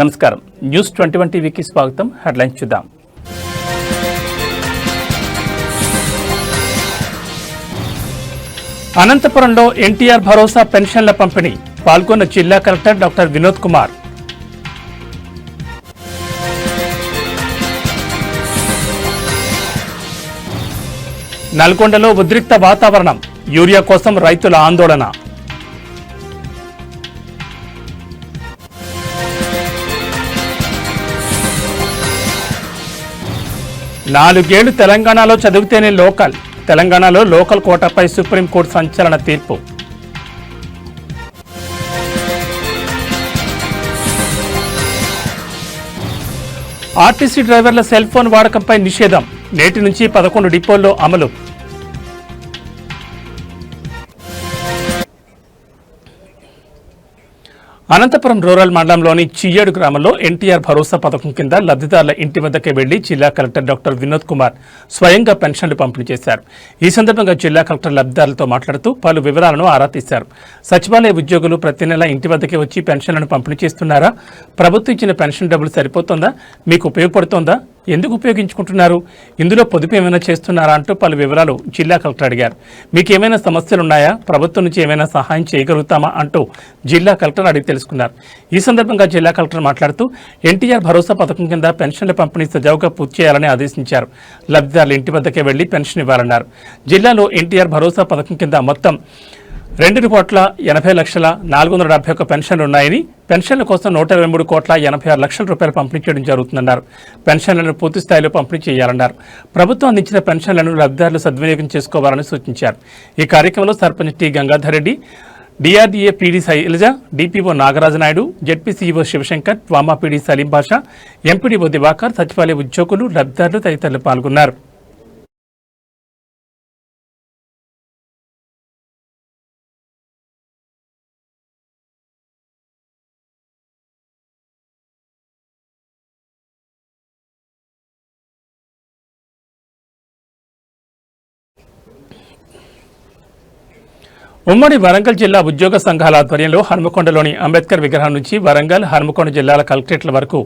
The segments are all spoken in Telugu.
నమస్కారం. న్యూస్ 21 టీవీకి స్వాగతం. హెడ్లైన్స్ చూద్దాం. అనంతపురంలో ఎన్టీఆర్ భరోసా పెన్షన్ల పంపిణీ పాల్గొన్న జిల్లా కలెక్టర్ డాక్టర్ వినోద్ కుమార్. నల్గొండలో ఉద్రిక్త వాతావరణం, యూరియా కోసం రైతుల ఆందోళన. నాలుగేళ్లు తెలంగాణలో చదివితేనే లోకల్. తెలంగాణలో లోకల్ కోటాపై సుప్రీంకోర్టు సంచలన తీర్పు. ఆర్టీసీ డ్రైవర్ల సెల్ ఫోన్ వాడకంపై నిషేధం నేటి నుంచి 11 డిపోల్లో అమలు. అనంతపురం రూరల్ మండలంలోని చియ్యేడు గ్రామంలో ఎన్టీఆర్ భరోసా పథకం కింద లబ్ధిదారుల ఇంటి వద్దకే వెళ్లి జిల్లా కలెక్టర్ డాక్టర్ వినోద్ కుమార్ స్వయంగా పెన్షన్లు పంపిణీ చేశారు. ఈ సందర్భంగా జిల్లా కలెక్టర్ లబ్ధిదారులతో మాట్లాడుతూ పలు వివరాలను ఆరా తీశారు. సచివాలయ ఉద్యోగులు ప్రతి నెల ఇంటి వద్దకే వచ్చి పెన్షన్లను పంపిణీ చేస్తున్నారా? ప్రభుత్వం ఇచ్చిన పెన్షన్ డబ్బులు సరిపోతుందా? మీకు ఉపయోగపడుతోందా? ఎందుకు ఉపయోగించుకుంటున్నారు? ఇందులో పొదుపు ఏమైనా చేస్తున్నారా అంటూ పలు వివరాలు జిల్లా కలెక్టర్ అడిగారు. మీకేమైనా సమస్యలున్నాయా? ప్రభుత్వం నుంచి ఏమైనా సహాయం చేయగలుగుతామా అంటూ జిల్లా కలెక్టర్ అడిగి తెలుసుకున్నారు. ఈ సందర్భంగా జిల్లా కలెక్టర్ మాట్లాడుతూ ఎన్టీఆర్ భరోసా పథకం కింద పెన్షన్ల పంపిణీ సజావుగా పూర్తి చేయాలని ఆదేశించారు. లబ్ధిదారుల ఇంటి వద్దకే వెళ్లి పెన్షన్ ఇవ్వాలన్నారు. జిల్లాలో ఎన్టీఆర్ భరోసా పథకం కింద మొత్తం 2,80,471 పెన్షన్లు ఉన్నాయని, పెన్షన్ల కోసం 123,86 రూపాయలు పంపిణీ చేయడం జరుగుతుందన్నారు. పెన్షన్లను పూర్తి స్థాయిలో పంపిణీ చేయాలన్నారు. ప్రభుత్వం అందించిన పెన్షన్లను లబ్ధిదారులు సద్వినియోగం చేసుకోవాలని సూచించారు. ఈ కార్యక్రమంలో sarpanch T Gangadhar Reddy, DRDA PD Shailaja, DPO Nagaraju Naidu, ZP CEO Shivashankar, వామా పీడీ సలీం బాషా, ఎంపీడీఓ దివాకర్, సచివాలయ ఉద్యోగులు, లబ్ధిదారులు తదితరులు పాల్గొన్నారు. ఉమ్మడి వరంగల్ జిల్లా ఉద్యోగ సంఘాల ఆధ్వర్యంలో హన్మకొండలోని అంబేద్కర్ విగ్రహం నుంచి వరంగల్, హన్మకొండ జిల్లాల కలెక్టరేట్ల వరకు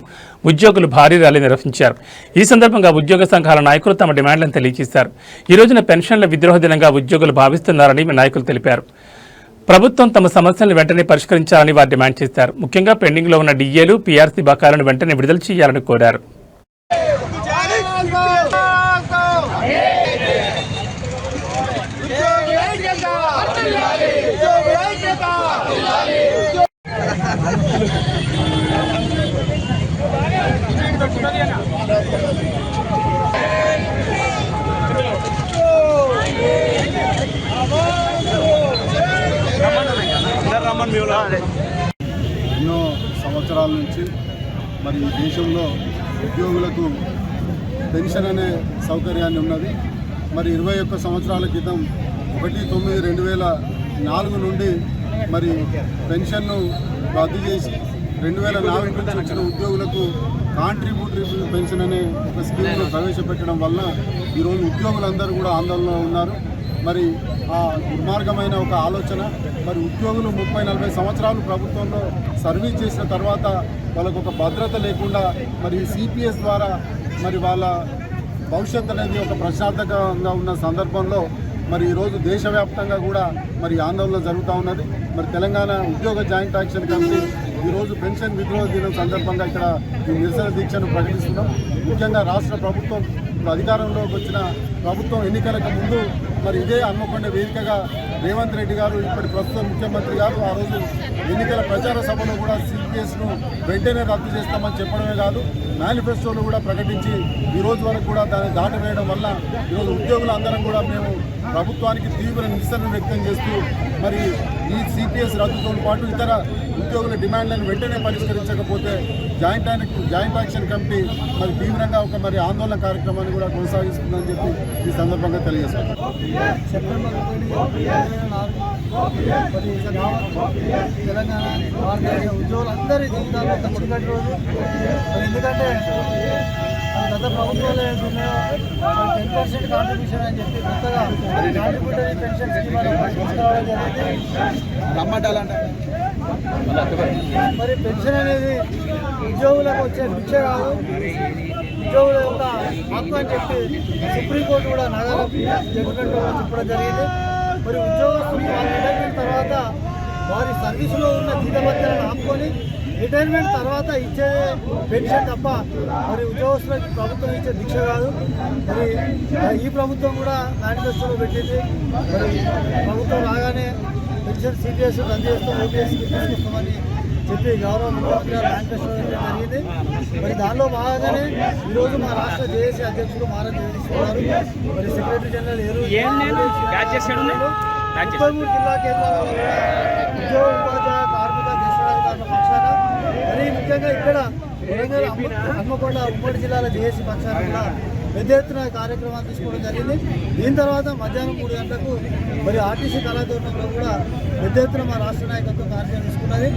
ఉద్యోగులు భారీ ర్యాలీ నిర్వహించారు. ఈ సందర్భంగా ఉద్యోగ సంఘాల నాయకులు తమ డిమాండ్లను తెలియజేశారు. ఈ రోజున పెన్షన్ల విద్రోహ దినంగా ఉద్యోగులు భావిస్తున్నారని నాయకులు తెలిపారు. ప్రభుత్వం తమ సమస్యలను వెంటనే పరిష్కరించాలని వారు డిమాండ్ చేశారు. ముఖ్యంగా పెండింగ్లో ఉన్న డిఏలు, పీఆర్సీ బకాయిలను వెంటనే విడుదల చేయాలని కోరారు. ఎన్నో సంవత్సరాల నుంచి మరి ఈ దేశంలో ఉద్యోగులకు పెన్షన్ అనే సౌకర్యాన్ని ఉన్నది. మరి 21 సంవత్సరాల క్రితం 1/9/2004 నుండి మరి పెన్షన్ను రద్దు చేసి 2004 నుంచి వచ్చిన ఉద్యోగులకు కాంట్రిబ్యూటరీ పెన్షన్ అనే ఒక స్కీమ్ను ప్రవేశపెట్టడం వల్ల ఈరోజు ఉద్యోగులందరూ కూడా ఆందోళనలో ఉన్నారు. మరి ఆ దుర్మార్గమైన ఒక ఆలోచన, మరి ఉద్యోగులు 30-40 సంవత్సరాలు ప్రభుత్వంలో సర్వీస్ చేసిన తర్వాత వాళ్ళకు ఒక భద్రత లేకుండా మరి సిపిఎస్ ద్వారా మరి వాళ్ళ భవిష్యత్తు అనేది ఒక ప్రశాంతంగా ఉన్న సందర్భంలో మరి ఈరోజు దేశవ్యాప్తంగా కూడా మరి ఆందోళన జరుగుతూ ఉన్నది. మరి తెలంగాణ ఉద్యోగ జాయింట్ యాక్షన్ కమిటీ ఈరోజు పెన్షన్ విద్రోహ దినం సందర్భంగా ఇక్కడ ఈ నిరసన దీక్షను ప్రకటిస్తున్నాం. ముఖ్యంగా రాష్ట్ర ప్రభుత్వం అధికారంలోకి వచ్చిన ప్రభుత్వం ఎన్నికలకు ముందు మరి ఇదే హన్మకొండ వేదికగా రేవంత్ రెడ్డి గారు, ఇప్పటి ప్రస్తుత ముఖ్యమంత్రి గారు, ఆ రోజు ఎన్నికల ప్రచార సభలో కూడా సిపిఎస్ను వెంటనే రద్దు చేస్తామని చెప్పడమే కాదు, మేనిఫెస్టోను కూడా ప్రకటించి ఈ రోజు వరకు కూడా దాన్ని దాటవేయడం వల్ల ఈరోజు ఉద్యోగులందరం కూడా మేము ప్రభుత్వానికి తీవ్ర నిరసన వ్యక్తం చేస్తూ మరి ఈ సిపిఎస్ రద్దుతో పాటు ఇతర ఉద్యోగుల డిమాండ్లను వెంటనే పరిష్కరించకపోతే జాయింట్ యాక్షన్ కమిటీ మరి తీవ్రంగా ఒక మరి ఆందోళన కార్యక్రమాన్ని కూడా కొనసాగిస్తుందని చెప్పి ఈ సందర్భంగా తెలియజేస్తాం. సెప్టెంబర్ 2024 తెలంగాణ భారతదేశ ఉద్యోగులందరి జీవితాల్లో ఒక చీకటి రోజు. ఎందుకంటే గత ప్రభుత్వాలు ఏదైతున్నాయో 10% కాంట్రిబ్యూషన్ అని చెప్పి కొత్తగా కాంట్రిబ్యూటరీ పెన్షన్ స్కీమ్ తీసుకురావడం జరిగింది. మరి పెన్షన్ అనేది ఉద్యోగులకు వచ్చే భిక్ష కాదు, ఉద్యోగుల యొక్క హక్కు అని చెప్పి సుప్రీంకోర్టు కూడా నగర జడ్జిమెంట్లో చెప్పడం జరిగింది. మరి ఉద్యోగస్తులు వారి రిటైర్మెంట్ తర్వాత వారి సర్వీసులో ఉన్న జీతభత్యాలను ఆపుకొని రిటైర్మెంట్ తర్వాత ఇచ్చే పెన్షన్ తప్ప మరి ఉద్యోగస్తులకు ప్రభుత్వం ఇచ్చే భిక్ష కాదు. మరి ఈ ప్రభుత్వం కూడా మేనిఫెస్టోలో పెట్టింది. మరి ప్రభుత్వం రాగానే పెన్షన్ సిపిఎస్ రద్దు చేస్తాం, ఓపీఎస్ తీసుకొస్తామని చెప్పి గౌరవ ముఖ్యమంత్రి గారు మేనిఫెస్టో పెట్టడం జరిగింది. మరి దానిలో భాగంగానే ఈరోజు మా రాష్ట్ర జేఏసీ అధ్యక్షుడు మారా జగదీష్ గారు, మరి సెక్రటరీ జనరల్ 33 జిల్లా కేంద్రాలలో కూడా ఉద్యోగ ఉపాధ్యాయ కార్మిక దేశాధికారుల పక్షాన మరీ ముఖ్యంగా ఇక్కడ వరంగల్ హన్మకొండ ఉమ్మడి జిల్లాల జేఏసీ పక్షాన కూడా పెద్ద ఎత్తున కార్యక్రమాలు తీసుకోవడం జరిగింది. దీని తర్వాత మధ్యాహ్నం 3 గంటలకు మరి ఆర్టీసీ కళాతోరణంలో కూడా పెద్ద ఎత్తున మా రాష్ట్ర నాయకత్వం కార్యక్రమం తీసుకున్నది.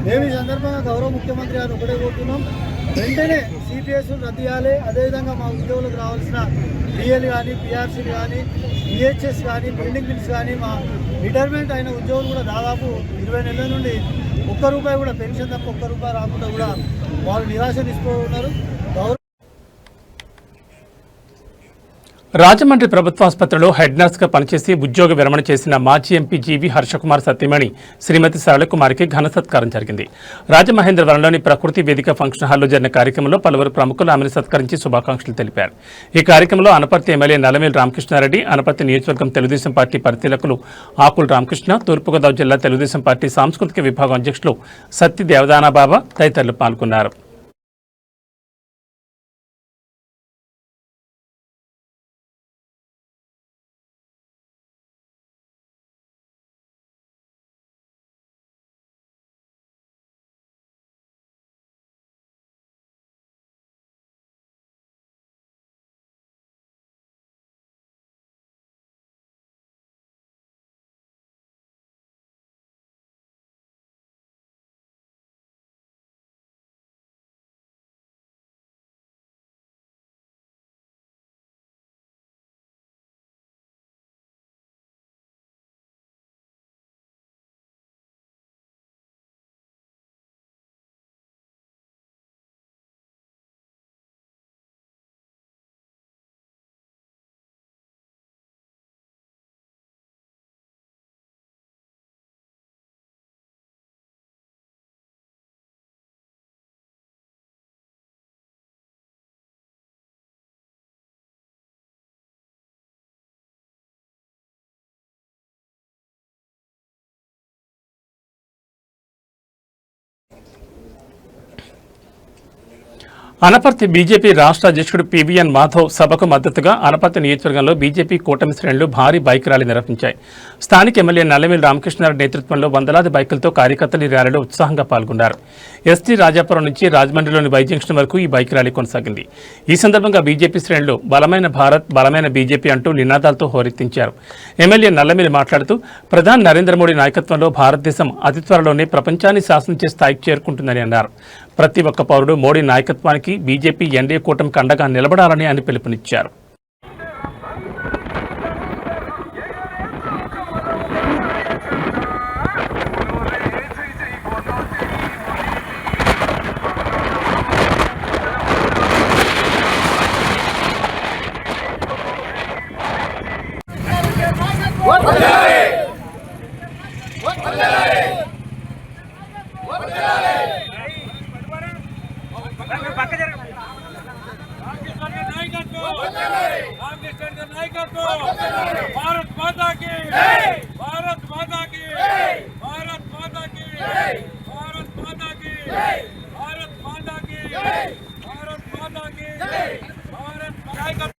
మేము ఈ సందర్భంగా గౌరవ ముఖ్యమంత్రి గారు ఒకటే కోరుతున్నాం, వెంటనే సిపిఎస్ రద్దు చేయాలి. అదేవిధంగా మా ఉద్యోగులకు రావాల్సిన డిఎల్ కానీ, పిఆర్సీలు కానీ, ఈహెచ్ఎస్ కానీ, పెండింగ్ బిల్స్ కానీ, మా రిటైర్మెంట్ అయిన ఉద్యోగులు కూడా దాదాపు 20 నెలల నుండి ₹1 కూడా పెన్షన్ తప్ప ₹1 రాకుండా కూడా వాళ్ళు నిరాశ తీసుకున్నారు. రాజమండ్రి ప్రభుత్వాసుపత్రిలో హెడ్ నర్స్గా పనిచేసి ఉద్యోగ విరమణ చేసిన మాజీ ఎంపీ జీవి హర్షకుమార్ సతీమణి శ్రీమతి సరళకుమారికి ఘన సత్కారం జరిగింది. రాజమహేంద్రవరంలోని ప్రకృతి వేదిక ఫంక్షన్ హాల్లో జరిగిన కార్యక్రమంలో పలువురు ప్రముఖులు ఆమెను సత్కరించి శుభాకాంక్షలు తెలిపారు. ఈ కార్యక్రమంలో అనపర్తి ఎమ్మెల్యే నల్లమేలి రామకృష్ణారెడ్డి, అనపర్తి నియోజకవర్గం తెలుగుదేశం పార్టీ పరిశీలకులు ఆకుల రామకృష్ణ, తూర్పుగోదావరి జిల్లా తెలుగుదేశం పార్టీ సాంస్కృతిక విభాగం అధ్యక్షులు సత్తి దేవదానాబాబా తదితరులు పాల్గొన్నారు. అనపర్తి బీజేపీ రాష్ట్ర అధ్యక్షుడు పీవీఎన్ మాధవ్ సభకు మద్దతుగా అనపర్తి నియోజకవర్గంలో బీజేపీ కూటమి శ్రేణులు భారీ బైక్ ర్యాలీ నిర్వహించాయి. స్థానిక ఎమ్మెల్యే నల్లమేలి రామకృష్ణారెడ్డి నేతృత్వంలో వందలాది బైకులతో కార్యకర్తలు ఈ ర్యాలీలో ఉత్సాహంగా పాల్గొన్నారు. ఎస్టీ రాజాపురం నుంచి రాజమండ్రిలోని వై జంక్షన్ వరకు ఈ బైక్ ర్యాలీ కొనసాగింది. ఈ సందర్భంగా బీజేపీ శ్రేణులు బలమైన భారత్, బలమైన బీజేపీ అంటూ నినాదాలతో హోరెత్తించారు. ఎమ్మెల్యే నల్లమేలి మాట్లాడుతూ ప్రధాని నరేంద్ర మోడీ నాయకత్వంలో భారతదేశం అతి త్వరలోనే ప్రపంచాన్ని శాసించే స్థాయికి చేరుకుంటుందని అన్నారు. ప్రతి ఒక్క పౌరుడు మోడీ నాయకత్వానికి, బీజేపీ ఎన్డీఏ కూటమికి అండగా నిలబడాలని ఆయన పిలుపునిచ్చారు. भारत माता की भारत माता की भारत माता की भारत माता की भारत माता की भारत माता की भारत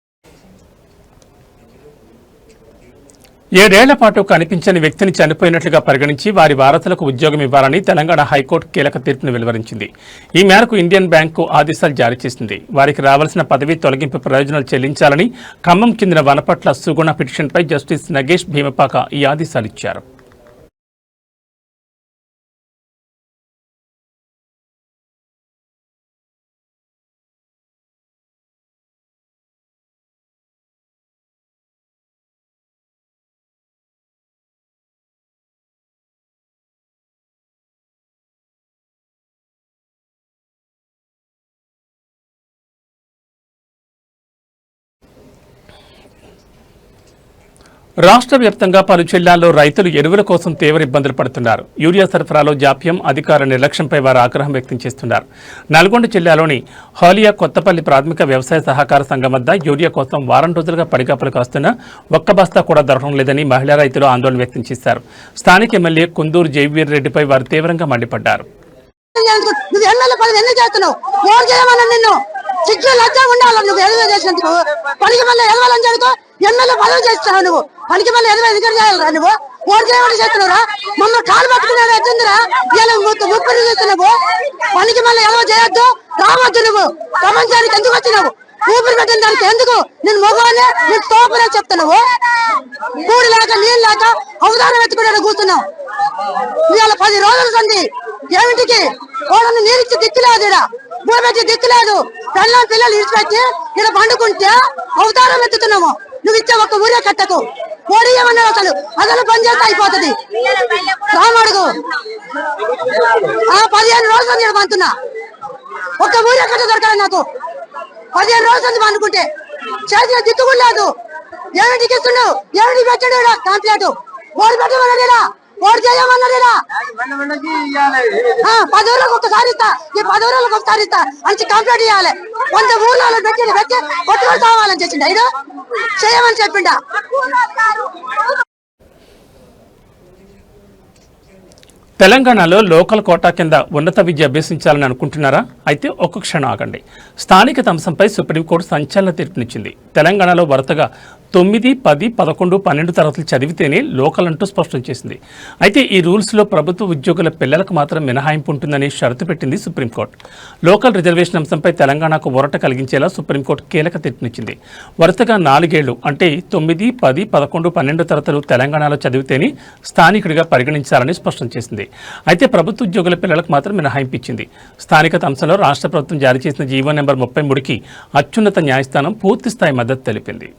7 ఏళ్ల పాటు కనిపించని వ్యక్తిని చనిపోయినట్లుగా పరిగణించి వారి వారసులకు ఉద్యోగం ఇవ్వాలని తెలంగాణ హైకోర్టు కీలక తీర్పును వెలువరించింది. ఈ మేరకు ఇండియన్ బ్యాంకు ఆదేశాలు జారీ చేసింది. వారికి రావాల్సిన పదవీ తొలగింపు ప్రయోజనాలు చెల్లించాలని ఖమ్మం చెందిన వనపట్ల సుగుణ పిటిషన్పై జస్టిస్ నగేష్ భీమపాక ఈ ఆదేశాలు ఇచ్చారు. రాష్ట్ర వ్యాప్తంగా పలు జిల్లాల్లో రైతులు ఎరువుల కోసం తీవ్ర ఇబ్బందులు పడుతున్నారు. యూరియా సరఫరాలో జాప్యం, అధికార నిర్లక్ష్యంపై వారు ఆగ్రహం వ్యక్తం చేస్తున్నారు. నల్గొండ జిల్లాలోని హాలియా కొత్తపల్లి ప్రాథమిక వ్యవసాయ సహకార సంఘం వద్ద యూరియా కోసం వారం రోజులుగా పడిగాపులు కాస్తున్నా ఒక్క బస్తా కూడా దొరకడం లేదని మహిళా రైతులు ఆందోళన వ్యక్తం చేశారు. స్థానిక ఎమ్మెల్యే కుందూరు జయవీర్ రెడ్డిపై వారు తీవ్రంగా మండిపడ్డారు. సిగ్గు లజ్జ ఉండాలి. నువ్వు ఎదురు చేసినందుకు పనికి మళ్ళీ ఎదవాలని చెబుతూ ఎమ్మెల్యే పదవి చేస్తున్నావు. నువ్వు పనికి మళ్ళీ ఎదురు ఎదురు చేయాలరా? నువ్వు ఓటు చేయమని చేస్తున్నావురా? మమ్మల్ని కాలు పట్టుకునేది ఎట్టుందిరా? ఇలా ముప్పై చేస్తున్నావు. పనికి మళ్ళీ ఎదవ చేయొద్దు, రావద్దు. నువ్వు ప్రపంచానికి ఎందుకు వచ్చినావు? ఊపిరి పెట్టిన దానికి ఎందుకు? నేను మగవానే, నేను తోపనే చెప్తున్నావు. కూడి లేక నీళ్ళు లేక అవతారం ఎత్తుకునే కూర్చున్నావు. ఇవాళ 10 రోజులు సంది ఏమిటికి వాళ్ళని నీరిచ్చి దిక్కులేదు, ఇక్కడ భూపెట్టి దిక్కులేదు. పిల్లలు ఇడిచిపెట్టి ఇక్కడ పండుకుంటే అవతారం ఎత్తుతున్నాము. నువ్వు ఇచ్చే ఒక్క ఊరే కట్టకు. ఓడి ఏమన్నాడు? అసలు పని చేస్తే అయిపోతుంది. రామడుగు 15 రోజులు నేను పంతున్నా. ఒక్క ఊరే కట్ట దొరకాలి నాకు. 15 రోజులు పండుకుంటే చేసిన దిక్కు లేదు. ఏమిటికి ఇస్తున్నావు? ఏమిటి పెట్టాడు? కంప్లైంట్ ఓడి పెట్టమన్నాడా? ఓడి చేయమన్నాడా? 10 రోజులకు ఒకసారి ఇస్తా, ఈ 10 రోజులకు ఒకసారి ఇస్తా అని కంప్లైంట్ ఇవ్వాలి. 100 ఊర్లలో పెట్టి కొట్టుకొని కావాలని చేసిండ. ఇది చేయమని చెప్పిండా? తెలంగాణలో లోకల్ కోటా కింద ఉన్నత విద్య అభ్యసించాలని అనుకుంటున్నారా? అయితే ఒక్క క్షణం ఆగండి. స్థానిక అంశంపై సుప్రీంకోర్టు సంచలన తీర్పునిచ్చింది. తెలంగాణలో వరుసగా 9, 10, 11, 12 తరగతులు చదివితేనే లోకల్ అంటూ స్పష్టం చేసింది. అయితే ఈ రూల్స్లో ప్రభుత్వ ఉద్యోగుల పిల్లలకు మాత్రం మినహాయింపు ఉంటుందని షరతు పెట్టింది సుప్రీంకోర్టు. లోకల్ రిజర్వేషన్ అంశంపై తెలంగాణకు ఊరట కలిగించేలా సుప్రీంకోర్టు కీలక తీర్పునిచ్చింది. వరుసగా 4 ఏళ్లు అంటే 9, 10, 11, 12 తరగతులు తెలంగాణలో చదివితేనే స్థానికుడిగా పరిగణించాలని స్పష్టం చేసింది. అయితే ప్రభుత్వ ఉద్యోగుల పిల్లలకు మాత్రం మినహాయింపు ఇచ్చింది. స్థానికత అంశంలో రాష్ట్ర ప్రభుత్వం జారీ చేసిన జీవో నెంబర్ 33కి అత్యున్నత న్యాయస్థానం పూర్తిస్థాయి మద్దతు తెలిపింది.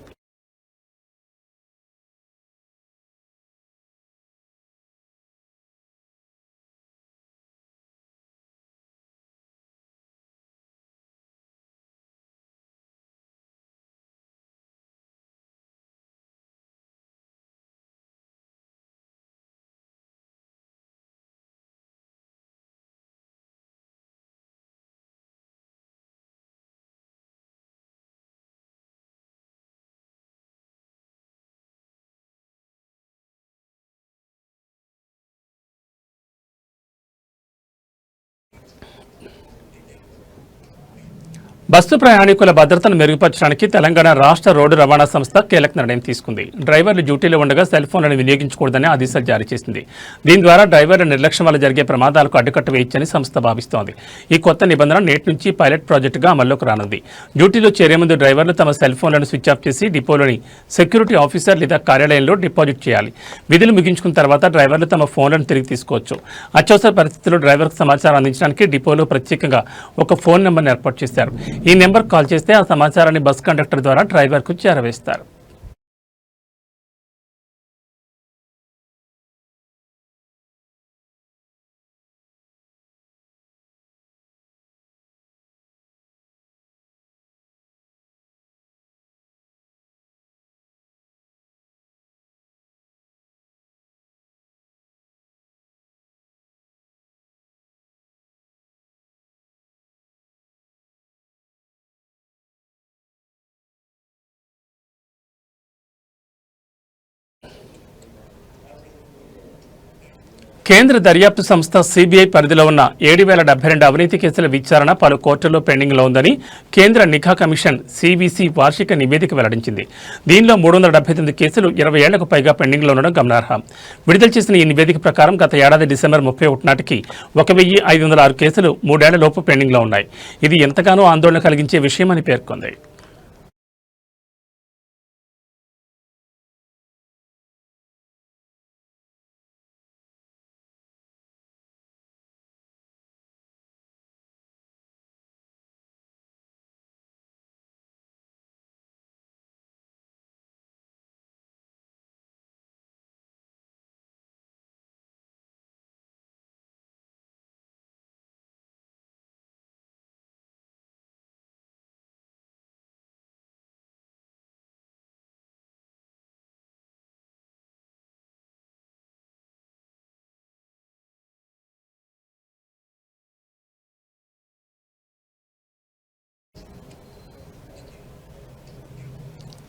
బస్సు ప్రయాణికుల భద్రతను మెరుగుపరచడానికి తెలంగాణ రాష్ట్ర రోడ్డు రవాణా సంస్థ కీలక నిర్ణయం తీసుకుంది. డ్రైవర్లు డ్యూటీలో ఉండగా సెల్ ఫోన్లను వినియోగించకూడదని ఆదేశాలు జారీ చేసింది. దీని ద్వారా డ్రైవర్ల నిర్లక్ష్యం వల్ల జరిగే ప్రమాదాలకు అడ్డుకట్ట వేయొచ్చని సంస్థ భావిస్తోంది. ఈ కొత్త నిబంధన నేటి నుంచి పైలట్ ప్రాజెక్టుగా అమల్లోకి రానుంది. డ్యూటీలో చేరే ముందు డ్రైవర్లు తమ సెల్ ఫోన్లను స్విచ్ ఆఫ్ చేసి డిపోలోని సెక్యూరిటీ ఆఫీసర్ లేదా కార్యాలయంలో డిపాజిట్ చేయాలి. విధులు ముగించుకున్న తర్వాత డ్రైవర్లు తమ ఫోన్లను తిరిగి తీసుకోవచ్చు. అత్యవసర పరిస్థితుల్లో డ్రైవర్కు సమాచారం అందించడానికి డిపోలో ప్రత్యేకంగా ఒక ఫోన్ నెంబర్ను ఏర్పాటు చేశారు. ఈ నెంబర్ కాల్ చేస్తే ఆ సమాచారాన్ని బస్ కండక్టర్ ద్వారా డ్రైవర్కు చేరవేస్తారు. కేంద్ర దర్యాప్తు సంస్థ సిబిఐ పరిధిలో ఉన్న 7,072 అవినీతి కేసుల విచారణ పలు కోర్టుల్లో పెండింగ్లో ఉందని కేంద్ర నిఘా కమిషన్ సివిసి వార్షిక నివేదిక వెల్లడించింది. దీనిలో 379 కేసులు 20 ఏళ్లకు పైగా పెండింగ్లో ఉండడం గమనార్హం. విడుదల చేసిన ఈ నివేదిక ప్రకారం గత ఏడాది డిసెంబర్ 31 నాటికి 1,506 కేసులు 3 ఏళ్లలోపు పెండింగ్లో ఉన్నాయి. ఇది ఎంతగానో ఆందోళన కలిగించే విషయమని పేర్కొంది.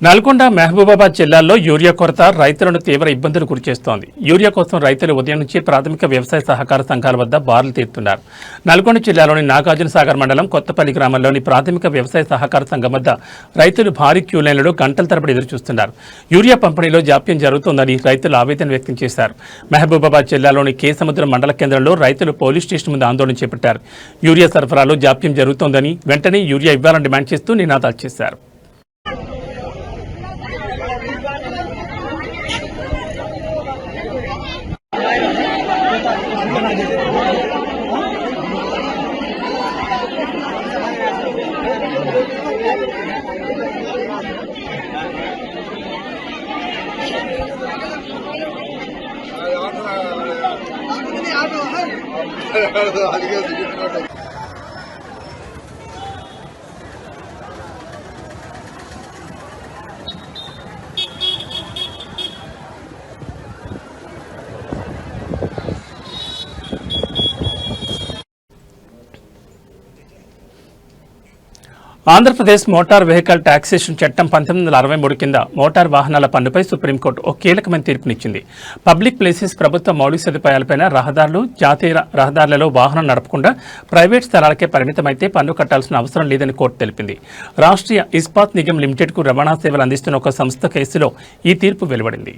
నల్గొండ మహబూబాబాద్ జిల్లాల్లో యూరియా కొరత రైతులను తీవ్ర ఇబ్బందులు గురిచేస్తోంది. యూరియా కోసం రైతులు ఉదయం నుంచి ప్రాథమిక వ్యవసాయ సహకార సంఘాల వద్ద బారులు తీరుతున్నారు. నల్గొండ జిల్లాలోని నాగార్జున సాగర్ మండలం కొత్తపల్లి గ్రామంలోని ప్రాథమిక వ్యవసాయ సహకార సంఘం వద్ద రైతులు భారీ క్యూ లైన్లలో గంటల తరబడి ఎదురుచూస్తున్నారు. యూరియా పంపిణీలో జాప్యం జరుగుతోందని రైతులు ఆవేదన వ్యక్తం చేశారు. మహబూబాబాద్ జిల్లాలోని కేసముద్రం మండల కేంద్రంలో రైతులు పోలీస్ స్టేషన్ ముందు ఆందోళన చేపట్టారు. యూరియా సరఫరాలో జాప్యం జరుగుతోందని వెంటనే యూరియా ఇవ్వాలని డిమాండ్ చేస్తూ నినాదాలు చేశారు. ఆంధ్రప్రదేశ్ మోటార్ వెహికల్ టాక్సేషన్ చట్టం 1963 కింద మోటార్ వాహనాల పన్నుపై సుప్రీంకోర్టు ఒక కీలకమైన తీర్పునిచ్చింది. పబ్లిక్ ప్లేసెస్, ప్రభుత్వ మౌలిక సదుపాయాలపైన రహదారులు, జాతీయ రహదారులలో వాహనం నడపకుండా ప్రైవేట్ స్థలాలకే పరిమితమైతే పన్ను కట్టాల్సిన అవసరం లేదని కోర్టు తెలిపింది. రాష్ట్రీయ ఇస్పాత్ నిగమ్ లిమిటెడ్కు రవాణా సేవలు అందిస్తున్న ఒక సంస్థ కేసులో ఈ తీర్పు వెలువడింది.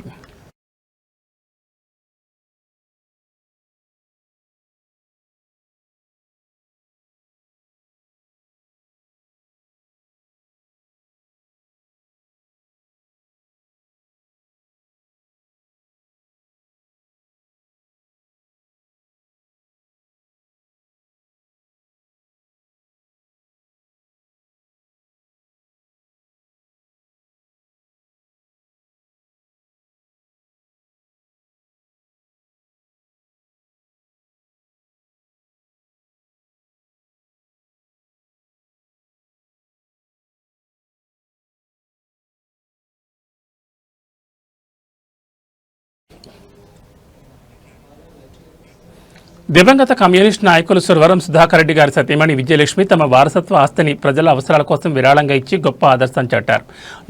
దివంగత కమ్యూనిస్ట్ నాయకులు సురవరం సుధాకర్ రెడ్డి గారి సతీమణి విజయలక్ష్మి తమ వారసత్వ ఆస్తిని ప్రజల అవసరాల కోసం విరాళంగా ఇచ్చి గొప్ప ఆదర్శం చాటారు.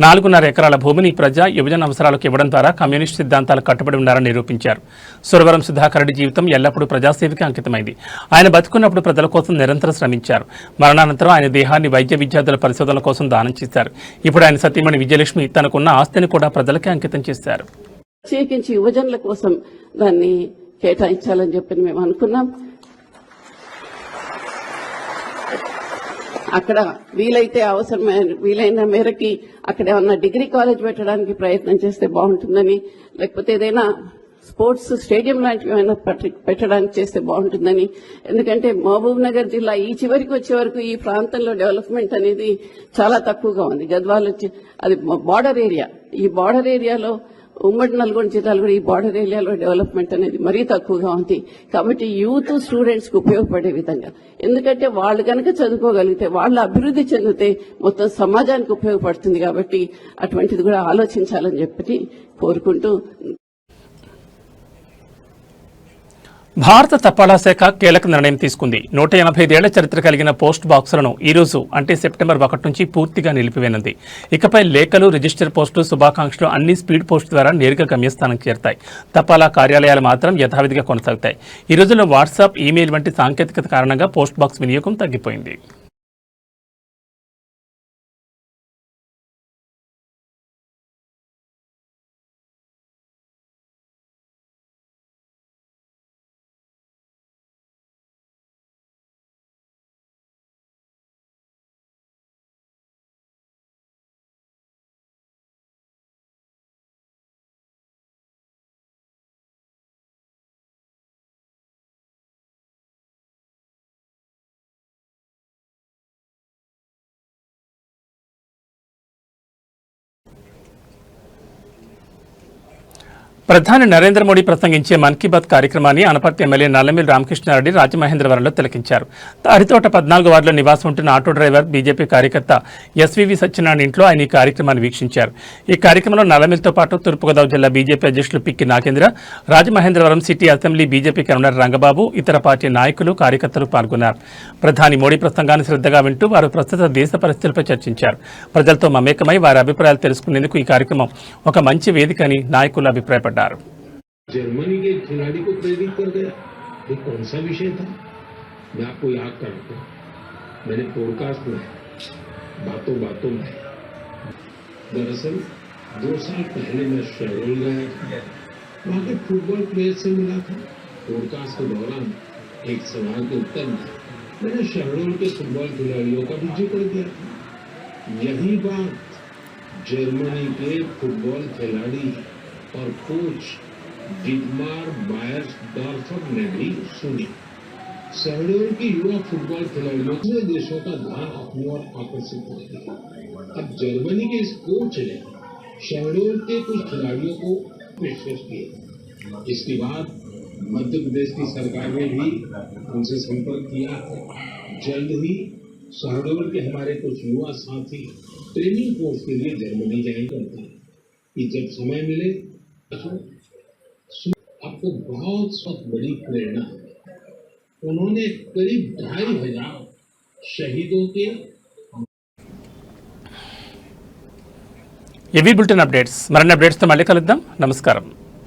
4.5 ఎకరాల భూమిని ప్రజా యువజన అవసరాలకు ఇవ్వడం ద్వారా కమ్యూనిస్ట్ సిద్ధాంతాలకు కట్టుబడి ఉన్నారని నిరూపించారు. సురవరం సుధాకర్ రెడ్డి జీవితం ఎల్లప్పుడూ ప్రజాసేవకి అంకితమైంది. ఆయన బతుకున్నప్పుడు ప్రజల కోసం నిరంతరం శ్రమించారు. మరణానంతరం ఆయన దేహాన్ని వైద్య విద్యార్థుల పరిశోధనల కోసం దానం చేశారు. ఇప్పుడు ఆయన సతీమణి విజయలక్ష్మి తనకున్న ఆస్తిని కూడా ప్రజలకే అంకితం చేశారు. ప్రత్యేకించి యువజనుల కోసం దాన్ని కేటాయించాలని చెప్పి మేము అనుకున్నాం. అక్కడ వీలైన మేరకి అక్కడ ఏమన్నా డిగ్రీ కాలేజ్ పెట్టడానికి ప్రయత్నం చేస్తే బాగుంటుందని, లేకపోతే ఏదైనా స్పోర్ట్స్ స్టేడియం లాంటివి ఏమైనా పెట్టడానికి చేస్తే బాగుంటుందని. ఎందుకంటే మహబూబ్ నగర్ జిల్లా ఈ చివరికి వచ్చే వరకు ఈ ప్రాంతంలో డెవలప్మెంట్ అనేది చాలా తక్కువగా ఉంది. గద్వాల్ వచ్చి అది బార్డర్ ఏరియా. ఈ బార్డర్ ఏరియాలో ఉమ్మడి నల్గొండ జిల్లాలో కూడా ఈ బార్డర్ ఏరియాలో డెవలప్మెంట్ అనేది మరీ తక్కువగా ఉంది. కాబట్టి యూత్ స్టూడెంట్స్ కు ఉపయోగపడే విధంగా, ఎందుకంటే వాళ్ళు కనుక చదువుకోగలిగితే, వాళ్ళు అభివృద్ధి చెందితే మొత్తం సమాజానికి ఉపయోగపడుతుంది. కాబట్టి అటువంటిది కూడా ఆలోచించాలని చెప్పి కోరుకుంటూ, భారత తపాలా శాఖ కీలక నిర్ణయం తీసుకుంది. 185 ఏళ్ల చరిత్ర కలిగిన పోస్ట్ బాక్సులను ఈ రోజు అంటే సెప్టెంబర్ 1 నుంచి పూర్తిగా నిలిపివేయనుంది. ఇకపై లేఖలు, రిజిస్టర్ పోస్టులు, శుభాకాంక్షలు అన్ని స్పీడ్ పోస్ట్ ద్వారా నేరుగా గమ్యస్థానానికి చేరతాయి. తపాలా కార్యాలయాలు మాత్రం యథావిధిగా కొనసాగుతాయి. ఈ రోజుల్లో వాట్సాప్, ఈమెయిల్ వంటి సాంకేతికత కారణంగా పోస్ట్ బాక్స్ వినియోగం తగ్గిపోయింది. ప్రధాని నరేంద్ర మోడీ ప్రసంగించే మన్ కీ బాత్ కార్యక్రమాన్ని అనపర్తి ఎమ్మెల్యే నల్లమిల్లి రామకృష్ణారెడ్డి రాజమహేంద్రవరంలో తిలకించారు. తారితోట 14 వార్డులో నివాసం ఉంటున్న ఆటో డ్రైవర్ బీజేపీ కార్యకర్త ఎస్వీవి సత్యనారాయణ ఇంట్లో ఆయన ఈ కార్యక్రమాన్ని వీక్షించారు. ఈ కార్యక్రమంలో నల్లమిల్లితో పాటు తూర్పుగోదావరి జిల్లా బీజేపీ అధ్యక్షులు Pikki Nagendra, Rajamahendravaram city assembly BJP convener Rangababu, ఇతర పార్టీ నాయకులు, కార్యకర్తలు పాల్గొన్నారు. ప్రధాని మోడీ ప్రసంగాన్ని శ్రద్ధగా వింటూ వారు ప్రస్తుత దేశ పరిస్థితులపై చర్చించారు. ప్రజలతో మమేకమై వారి అభిప్రాయాలు తెలుసుకునేందుకు ఈ కార్యక్రమం ఒక మంచి వేదిక అని నాయకులు అభిప్రాయపడ్డారు. जर्मनी के खिलाड़ी को प्रेरित कर गया, ये कौन सा विषय था? मैं आपको याद कराता हूं, मैंने पॉडकास्ट में बातों में दरअसल 2 साल पहले मैं शहडोल गया था, वहां के फुटबॉल प्लेयर से मिला था. पॉडकास्ट के दौरान एक सवाल के उत्तर में मैंने शहडोल के फुटबॉल खिलाड़ियों का भी जिक्र किया था. यही बात जर्मनी के फुटबॉल खिलाड़ी और कोच डिटमार बायर्सडॉर्फर ने भी सुनी. शहडोल के युवा फुटबॉल खिलाड़ियों ने देशों का ध्यान अपनी ओर आकर्षित कर दिया. अब जर्मनी के इस कोच ने शहडोल के कुछ खिलाड़ियों को पेशकश किया. इसके बाद मध्य प्रदेश की सरकार ने भी उनसे संपर्क किया. जल्द ही शहडोल के हमारे कुछ युवा साथी ट्रेनिंग कोर्स के लिए जर्मनी ज्वाइन करते हैं कि जब समय मिले आपको बहुत बड़ी प्रेरणा है. उन्होंने करीब 2500 शहीदों के ఏవీ బులెటిన్ అప్డేట్స్ మరిన్ని అప్డేట్స్తో మళ్ళీ కలుద్దాం. నమస్కారం.